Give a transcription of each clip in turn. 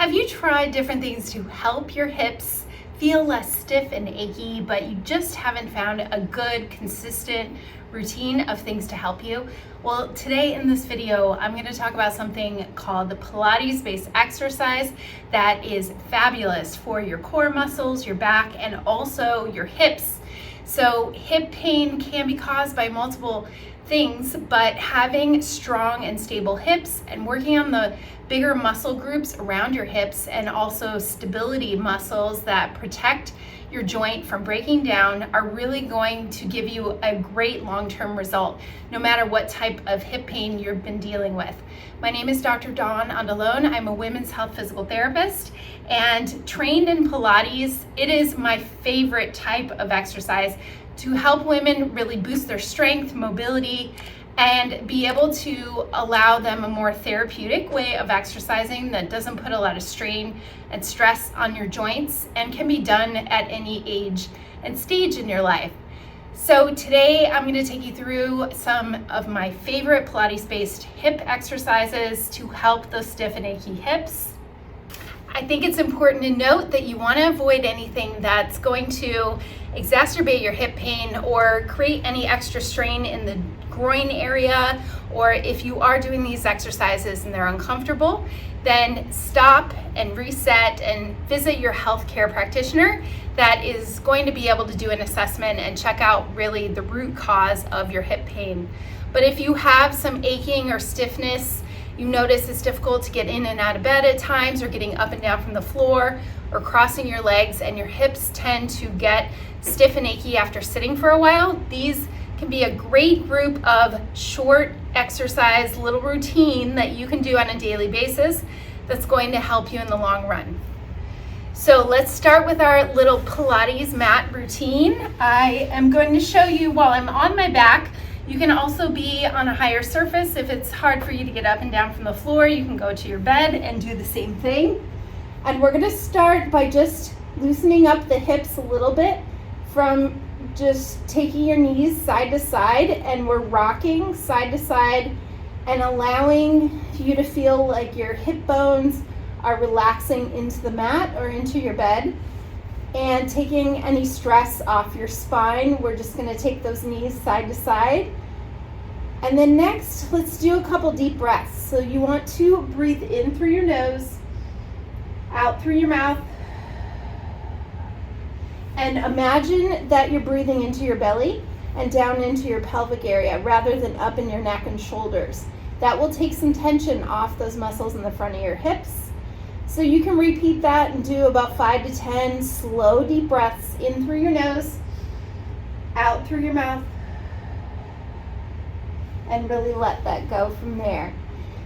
Have you tried different things to help your hips feel less stiff and achy, but you just haven't found a good, consistent routine of things to help you? Well, today in this video, I'm going to talk about something called the Pilates-based exercise that is fabulous for your core muscles, your back, and also your hips. So hip pain can be caused by multiple things, but having strong and stable hips and working on the bigger muscle groups around your hips and also stability muscles that protect your joint from breaking down are really going to give you a great long-term result, no matter what type of hip pain you've been dealing with. My name is Dr. Dawn Andalone. I'm a women's health physical therapist and trained in Pilates. It is my favorite type of exercise to help women really boost their strength, mobility, and be able to allow them a more therapeutic way of exercising that doesn't put a lot of strain and stress on your joints and can be done at any age and stage in your life. So today I'm going to take you through some of my favorite Pilates-based hip exercises to help those stiff and achy hips. I think it's important to note that you want to avoid anything that's going to exacerbate your hip pain or create any extra strain in the groin area, or if you are doing these exercises and they're uncomfortable, then stop and reset and visit your healthcare practitioner that is going to be able to do an assessment and check out really the root cause of your hip pain. But if you have some aching or stiffness, you notice it's difficult to get in and out of bed at times, or getting up and down from the floor, or crossing your legs, and your hips tend to get stiff and achy after sitting for a while, these can be a great group of short exercise, little routine that you can do on a daily basis that's going to help you in the long run. So let's start with our little Pilates mat routine. I am going to show you while I'm on my back. You can also be on a higher surface. If it's hard for you to get up and down from the floor, you can go to your bed and do the same thing. And we're going to start by just loosening up the hips a little bit from just taking your knees side to side, and we're rocking side to side and allowing you to feel like your hip bones are relaxing into the mat or into your bed and taking any stress off your spine. We're just going to take those knees side to side. And then next, let's do a couple deep breaths. So you want to breathe in through your nose, out through your mouth, and imagine that you're breathing into your belly and down into your pelvic area rather than up in your neck and shoulders. That will take some tension off those muscles in the front of your hips. So you can repeat that and do about 5 to 10 slow deep breaths in through your nose, out through your mouth, and really let that go from there.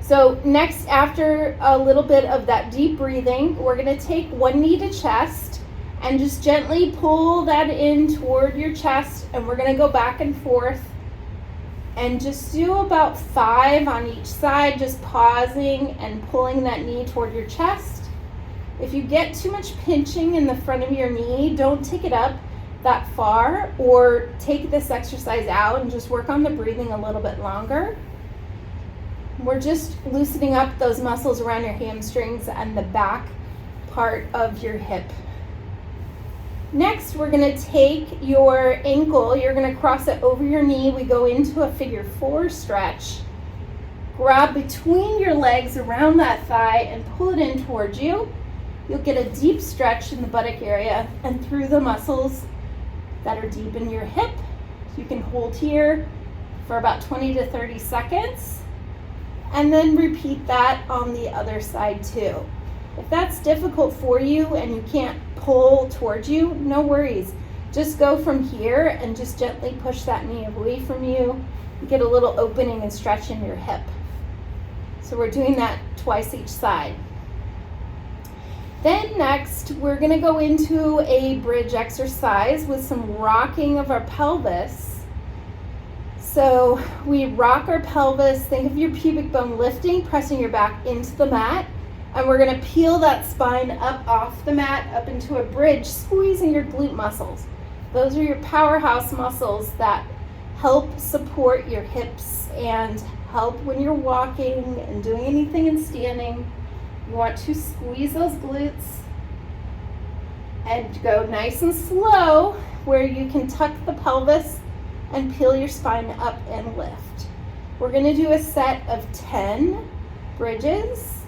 So next, after a little bit of that deep breathing, we're going to take one knee to chest and just gently pull that in toward your chest, and we're going to go back and forth and just do about 5 on each side, just pausing and pulling that knee toward your chest. If you get too much pinching in the front of your knee, don't take it up that far, or take this exercise out and just work on the breathing a little bit longer. We're just loosening up those muscles around your hamstrings and the back part of your hip. Next, we're going to take your ankle, you're going to cross it over your knee. We go into a figure 4 stretch. Grab between your legs around that thigh and pull it in towards you. You'll get a deep stretch in the buttock area and through the muscles that are deep in your hip. You can hold here for about 20 to 30 seconds and then repeat that on the other side too. If that's difficult for you and you can't pull towards you, no worries. Just go from here and just gently push that knee away from you. You get a little opening and stretch in your hip. So we're doing that twice each side. Then next, we're going to go into a bridge exercise with some rocking of our pelvis. So we rock our pelvis. Think of your pubic bone lifting, pressing your back into the mat. And we're going to peel that spine up off the mat, up into a bridge, squeezing your glute muscles. Those are your powerhouse muscles that help support your hips and help when you're walking and doing anything and standing. You want to squeeze those glutes and go nice and slow where you can tuck the pelvis and peel your spine up and lift. We're going to do a set of 10 bridges.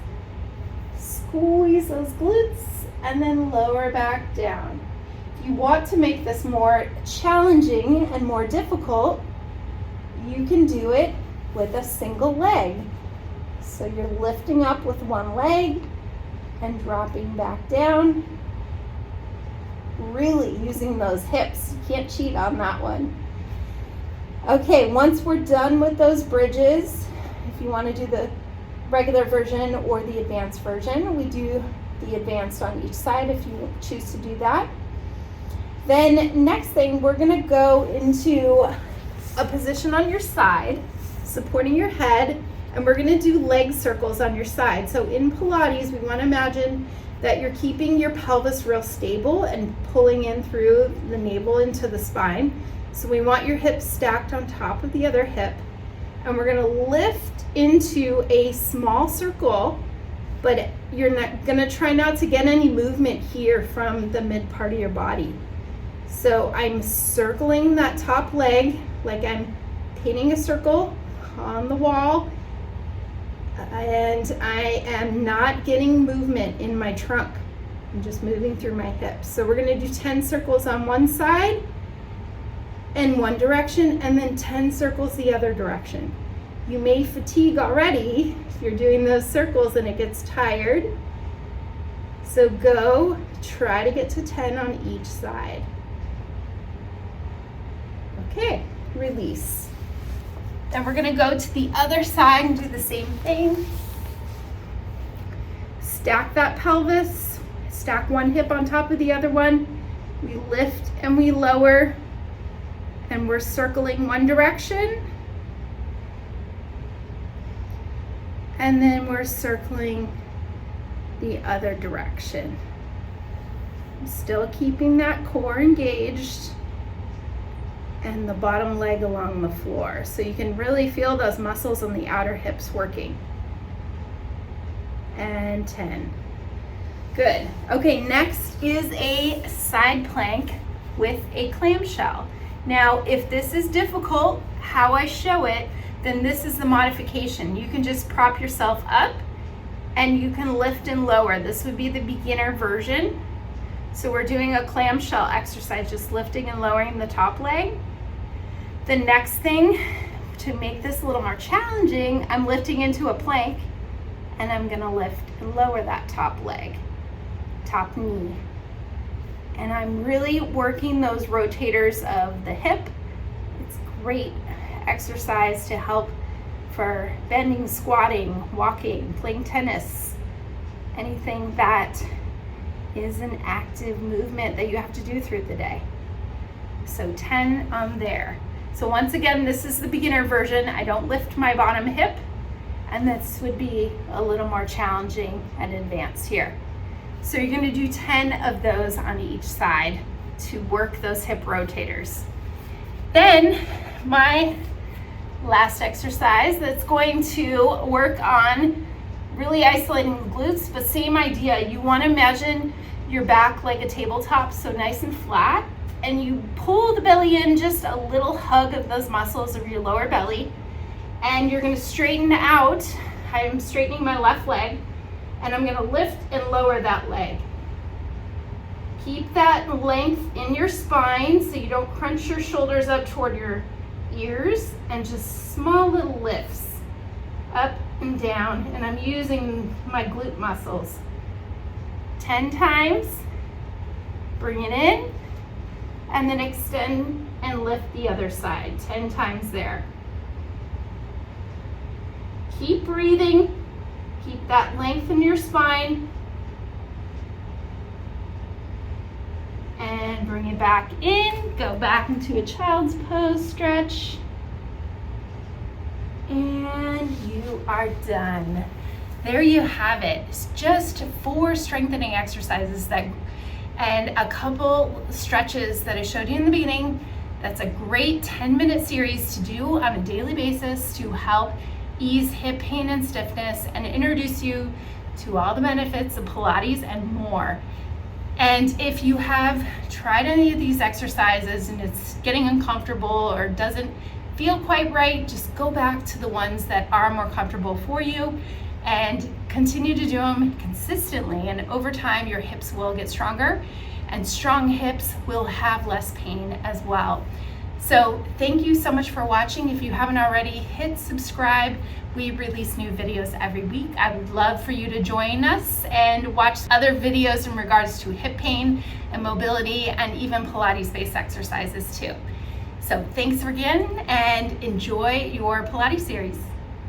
Squeeze those glutes and then lower back down. If you want to make this more challenging and more difficult, you can do it with a single leg. So you're lifting up with one leg and dropping back down. Really using those hips. You can't cheat on that one. Okay, once we're done with those bridges, if you want to do the regular version or the advanced version, we do the advanced on each side if you choose to do that. Then next thing, we're going to go into a position on your side, supporting your head, and we're going to do leg circles on your side. So in Pilates, we want to imagine that you're keeping your pelvis real stable and pulling in through the navel into the spine. So we want your hips stacked on top of the other hip, and we're going to lift into a small circle, but you're not going to try not to get any movement here from the mid part of your body. So I'm circling that top leg like I'm painting a circle on the wall, and I am not getting movement in my trunk. I'm just moving through my hips. So we're going to do 10 circles on one side in one direction, and then 10 circles the other direction. You may fatigue already if you're doing those circles and it gets tired. So go, try to get to 10 on each side. Okay, release. Then we're gonna go to the other side and do the same thing. Stack that pelvis, stack one hip on top of the other one. We lift and we lower, and we're circling one direction. And then we're circling the other direction. I'm still keeping that core engaged and the bottom leg along the floor. So you can really feel those muscles on the outer hips working. And 10. Good. Okay, next is a side plank with a clamshell. Now, if this is difficult, how I show it, then this is the modification. You can just prop yourself up and you can lift and lower. This would be the beginner version. So we're doing a clamshell exercise, just lifting and lowering the top leg. The next thing, to make this a little more challenging, I'm lifting into a plank and I'm gonna lift and lower that top leg, top knee. And I'm really working those rotators of the hip. It's great exercise to help for bending, squatting, walking, playing tennis, anything that is an active movement that you have to do through the day. So 10 on there. So once again, this is the beginner version. I don't lift my bottom hip, and this would be a little more challenging and advanced here. So you're going to do 10 of those on each side to work those hip rotators. Then my last exercise that's going to work on really isolating the glutes, but same idea. You want to imagine your back like a tabletop, so nice and flat, and you pull the belly in, just a little hug of those muscles of your lower belly, and you're going to straighten out. I'm straightening my left leg, and I'm going to lift and lower that leg. Keep that length in your spine so you don't crunch your shoulders up toward your ears, and just small little lifts up and down, and I'm using my glute muscles. 10 times, bring it in, and then extend and lift the other side, 10 times there. Keep breathing, keep that length in your spine, and bring it back in, go back into a child's pose stretch, and you are done. There you have it. It's just 4 strengthening exercises and a couple stretches that I showed you in the beginning. That's a great 10-minute series to do on a daily basis to help ease hip pain and stiffness and introduce you to all the benefits of Pilates and more. And if you have tried any of these exercises and it's getting uncomfortable or doesn't feel quite right, just go back to the ones that are more comfortable for you and continue to do them consistently. And over time, your hips will get stronger, and strong hips will have less pain as well. So thank you so much for watching. If you haven't already, hit subscribe. We release new videos every week. I would love for you to join us and watch other videos in regards to hip pain and mobility and even Pilates-based exercises too. So thanks again and enjoy your Pilates series.